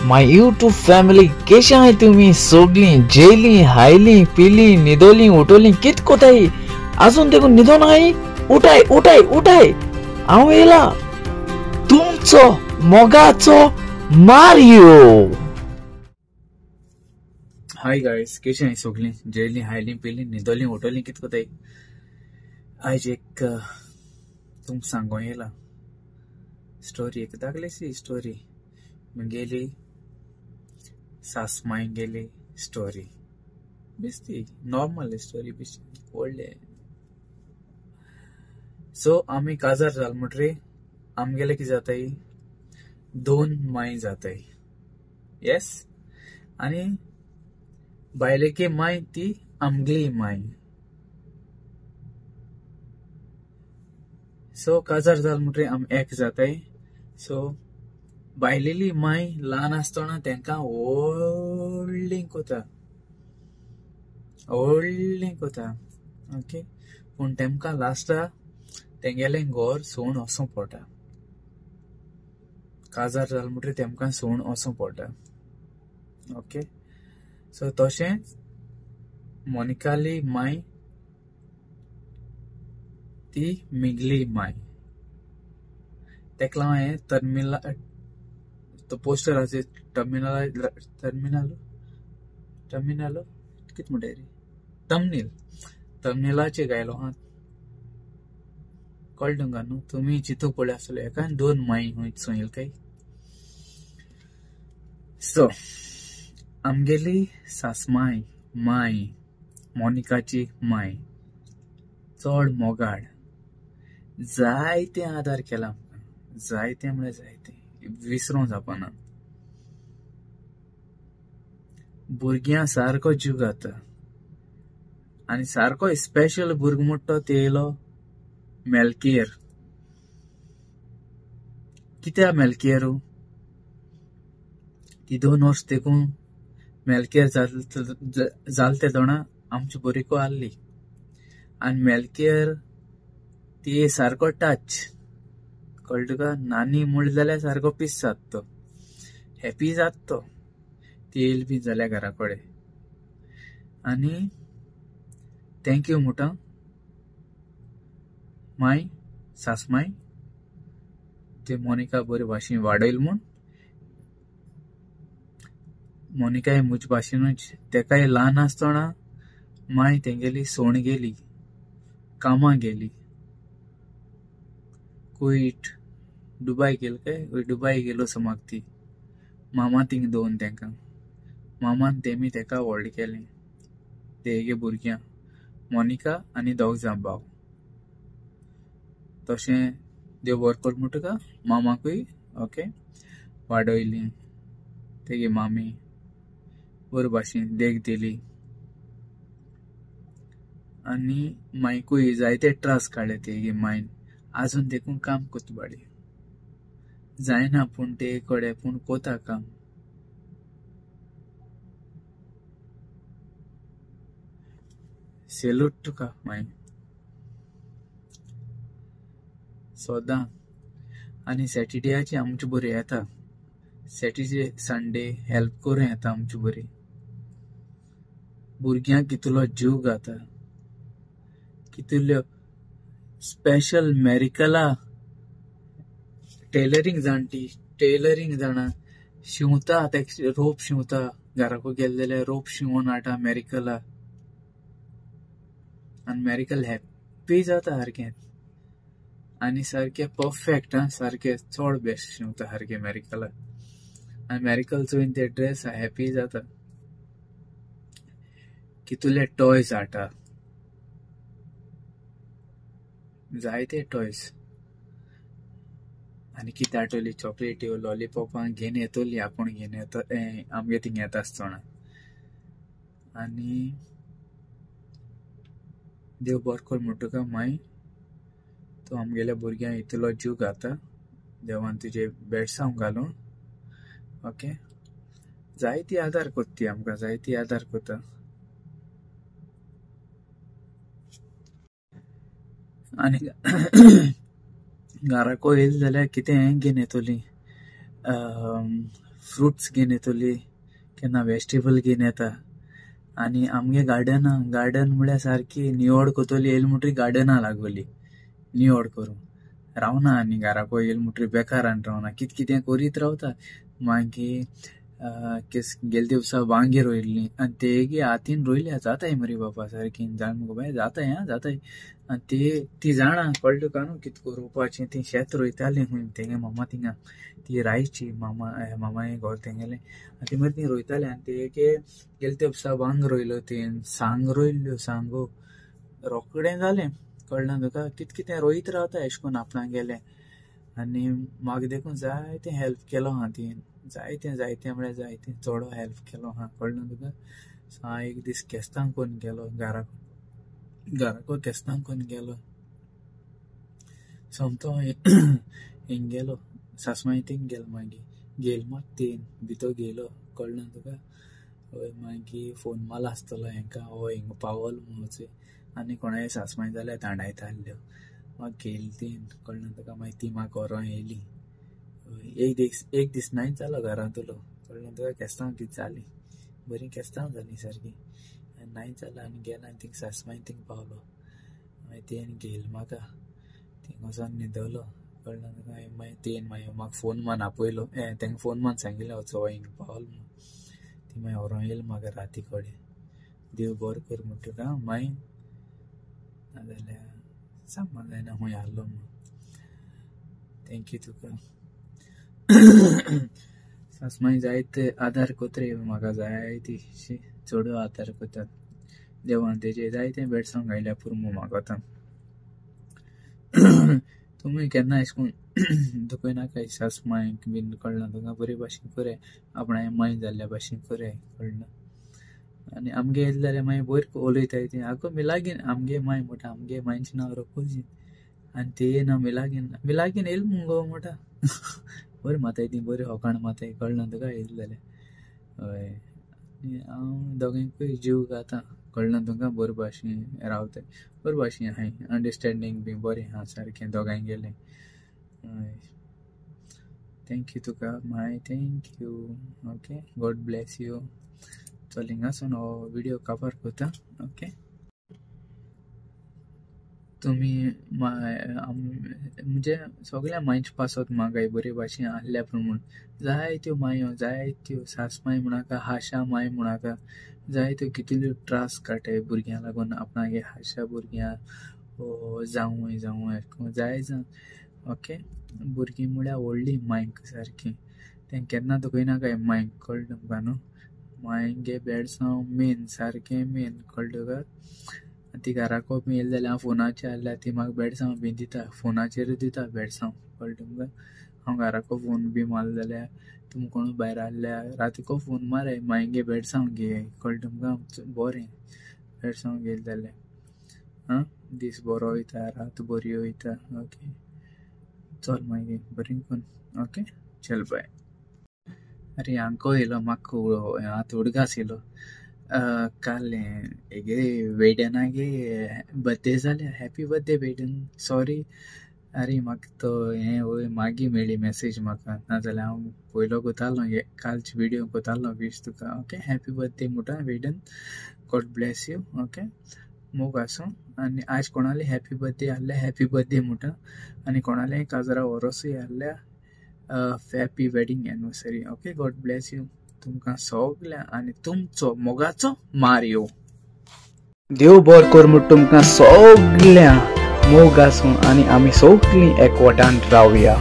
My YouTube family केशा आहे तुम्ही सोगली jelly highly पिली निदोली उठोली कित कोताई अजून देखून निदो नाही उठाय उठाय उठाय हांव येला तुमचो मोगाचो मारियो. हाय गाइस केशा आहे सोगली जेली हायली पिली निदोली उठोली कित कोताई आज एक तुम सांगो येला स्टोरी एक दाखलेसी स्टोरी गेली सासमाई गेली स्टोरी बिस्ती नॉर्मल स्टोरी ओल्ड सो आम्ही काजार जाल म्हटरे आमगेले की जाताय 2 माई जाताय येस आणि बायले की माई ती आमगली माई. सो काजार जाल म्हटरे आम एक जाताय. सो बायलेली माई ल्हान आसतना तेंका व्हडलीं कोता ओके पूण तेमकां लास्टा तेंगेलें घर सोडून वचूं पडटा. काजार जाल म्हणटरी तेमकां सोडून वचूं पडटा ओके. सो तशेंच मोनिकाली माय ती मिगली माय तेका हांवें टर्मिनल तो पोस्टराचे टर्मिनल कित म्हणटा रे टर्मिनलाचे गायलो हा कळ्ळें तुमकां न्हू तुमी चितू पडले आसतले एका 2 माई हुंयचो येल काय. सो आमगेली सासमाय माय मोनिकाची माय चड मोगाड जायते आदार केला आमकां जायते म्हळ्यार जायते विसरूं जावपाना. भुरग्यां सारको जीव घाता आनी सारको स्पेशल भुरगो म्हणटा तो येयलो मेलकेर. कित्याक मेलकेरू ती 2 वर्स देखून मेलकेर जाल ते दोना आमची बरीको आसली आनी मेलकेर ती सारको टच कळ्ळें तुका नानी म्हणलें जाल्यार सारको पीस जाता तो हॅपी जाता तो ती येयल बी जाल्यार घरा कडेन. आनी थँक्यू म्हणटा माय सासमाय ते मोनिका बरे भाशेन वाडयली म्हूण. मोनिकाय म्हजे भाशेनूच तेकाय ल्हान आसतना माय तेंगेली सोण गेली कामां गेली कुईट दुबय गेल काय दुबय गेलो समज ती मामा थिंग दोन तेंका मामान तेमी तेका व्हडलें केलें तेगे भुरग्यां मोनिका आनी 2 जाण भाव. तशें देव बरें कर म्हणटका मामाकूय ओके वाडयली तेगे मामी बरे भाशेन देख दिली आनी मायकूय जायते त्रास काडले तेगे मायन आजून देखून काम कोता बाडी जायना पूण ते कडे पूण कोता काम. सेल्यूट तुका माय सोदां. आनी सॅटर्डेची आमची बरी येता सॅटर्डे संडे हेल्प करूं येता आमची बरी. भुरग्यांक कितलो जीव घाता कितल्यो स्पेशल मेरिकला टेलरिंग जाणटी टेलरिंग जाणा शिवता ते रोप शिवता घराको गेले जाल्यार रोप शिवून हाडटा मेरिकला आनी मेरिकल हॅप्पी जाता सारकें आनी सारकें परफेक्ट सारकें चड बेस्ट शिवता सारकें मेरिकला आनी मेरिकल चोयन ते ड्रेस हॅप्पी जाता. कितले टॉयज हाडटा जायते टॉयज आनी कितें हाडटली चॉकलेट्यो लॉलीपॉपां घेवन येतली आपूण घेवन येता आमगे थिंग येता आसतना. आनी देव बरें कर म्हणटका माय तूं आमगेल्या भुरग्यांक इतलो जीव घाता देवान तुजे बेडसांव घालूं ओके. जायती आदार कोत्ता ती आमकां जायती आदार कोता आनी घराको येयली जाल्यार कितें घेवन येतली फ्रुट्स घेवन येतली, केन्ना वेजिटेबल घेवन येता. आनी आमगे गार्डन म्हळ्यार सारकी निवड कोतली येयली म्हणटरी गार्डना लागली निवड करूं रावना. आनी घराको येयली म्हणटरी बेकारान रावना, कितें करीत रावता. मागीर गेले दिवसा वांगी रोयल्ली आनी तेगी हातीन रोयल्या, जाताय मरे बाबा सारकी. जाण मुगो बाय जाताय जाताय. आनी ती जाणा कळ्ळें का न्हू कितें करूपाचें. ती शेत रोयताली खूंय तेगे मामा थिंगा, ती रायची मामाये घर तेंगेलें. आनी ती मरे ती रोयताली. आनी तेगे गेले दिवसा वांग रोयलो, तें सांग रोयल्ल्यो. सांगो रोखडें जालें, कळना तुका. कितें रोयत रावता एशें कोन्न आपणाक गेलें. आनी म्हाका देखून जायतें हेल्प केलो हा ती, जायतें म्हळ्यार जायतें चोडो हेल्प केलो हा, कळना तुका. सो हांव एक दीस केस्तांक कोन्न गेलो, घराको केस्तांक कोन्न गेलो. सोमतो हिंग गेलो, सासमाई थिंग गेलो. मागीर म्हाका तीन भितर गेलो, कळना तुका. मागीर फोन मारला आसतलो हेंका, हिंग पावल म्हणून. आनी कोणाय सासमाई जाल्यार धांडायता आसल्यो. म्हाका गेली तीन, कळना तुका. मागीर ती म्हाका व्हरों येयली. एक दीस नायच जालो घरांत उलो, कळना तुका. केस्तांव कितें जाली, बरी केस्तांव जाली सारकी. नायच जालो आनी गेलो आनी थिंग सासमाई थिंग पावलो. मागीर तेन घेयली म्हाका, थिंग वचोन न्हिदलो, कळना तुका. मागीर म्हाका फोन मारून आपयलो, तेंका फोन मारून सांगिल्लें वचो हिंग पावल म्हणून. ती मागीर व्हरों येयली म्हाका राती कडेन. देव बरें कर म्हणटा तुका. मागीर नाजाल्यार सांगपाक जायना खूंय आहलो म्हणून. थँक्यू तुका. सासमाई जायते आदार कोत्रे म्हाका, जायती चडू आदार कोतात. देवान तेजे जायते बेडसांव घायल्या पुरो म्हाका आतां. तुमी केन्ना एशें कोन्न दुखय नाकाय सासमायक बीन, कळना तुका. बरे भाशेन कोराय, आपणाय माय जाल्ल्या भाशेन कोराय, कळना. आनी आमगे येयले जाल्यार मागीर बरें उलयताय ती. आगो मिलागीन आमगे माय म्हणटा, आमगे मायचें नांव रकुजी. आनी ते नांव मिलागीन येयले मुगो म्हणटा. बरें माताय ती, बरें होकाण माताय, कळना तुका. येयले जाल्यार हय. हांव दोगांयकूय जीव घातां, कळना तुका. बरे भाशेन रावताय, बरे भाशेन आहाय. अंडरस्टँडींग बी बरें आहा सारकें दोगांय गेलें. हय. थँक्यू तुका my, thank you. Okay, God bless you. चल हिंगासून हो व्हिडिओ कवर कोता. ओके, तुमी म्हणजे सगळ्या मायच्या पासत म्हाकाय बरे भाशेन आहल्या प्रमाण. जायत्यो मायो, जायत्यो सासमाय म्हणाका, हाशा माय म्हणाका, जायत्यो कितल्यो त्रास काटाय भुरग्यां लागून. आपणागे हाशा भुरग्यां जावं जाय. ओके, भुरगीं म्हळ्यार व्हडली मायक सारकी. तें केन्ना दुखयना काय मायक, कळ्ळें तुमकां न्हू. मायंगे बेडसांव मेन, सारकें मेन, कळ्ळें तुका. ती घराको बी येयली जाल्यार हांव फोनाचेर आहल्यार ती म्हाका बेडसांव बी दिता, फोनाचेर दिता बेडसांव, कळ्ळें तुमकां. हांव घराको फोन बी मारलो जाल्यार तुमी कोण भायर आहल्यार रातीको फोन माराय, मायंगे बेडसांव घे, कळ्ळें तुमकां. बरें बेडसांव घेयले जाल्यार दीस बरो वयता, रात बरी वयता. ओके, चल मागीर बरें कोन्न. ओके, चल बाय. अरे हांको येयलो म्हाका आतां उडगास येयलो. काल हेगे वेडनागे बर्थडे जाल्या. Happy birthday Whedon. सॉरी अरे म्हाका तो हें मागीर मेळ्ळी मेसेज म्हाका, नाजाल्यार हांव पयलो कोतालो कालचे व्हिडिओ कोतालो विश तुका. ओके, हॅपी बर्थडे म्हणटा वेडन. God bless you. ओके, मोग आसूं. आनी आज कोणाले हॅपी बर्थडे आहल्यार हॅपी बर्थडे म्हणटा. आनी कोणाले काजरा वरोसूय आहल्यार happy wedding anniversary. Okay, God bless you तुमकां सगळ्या आनी तुमचो मोगाचो मारियो. देव बरें कर म्हूण तुमकां सगळ्या मोग आसूं आनी आमी सगळीं एकवटान रावया.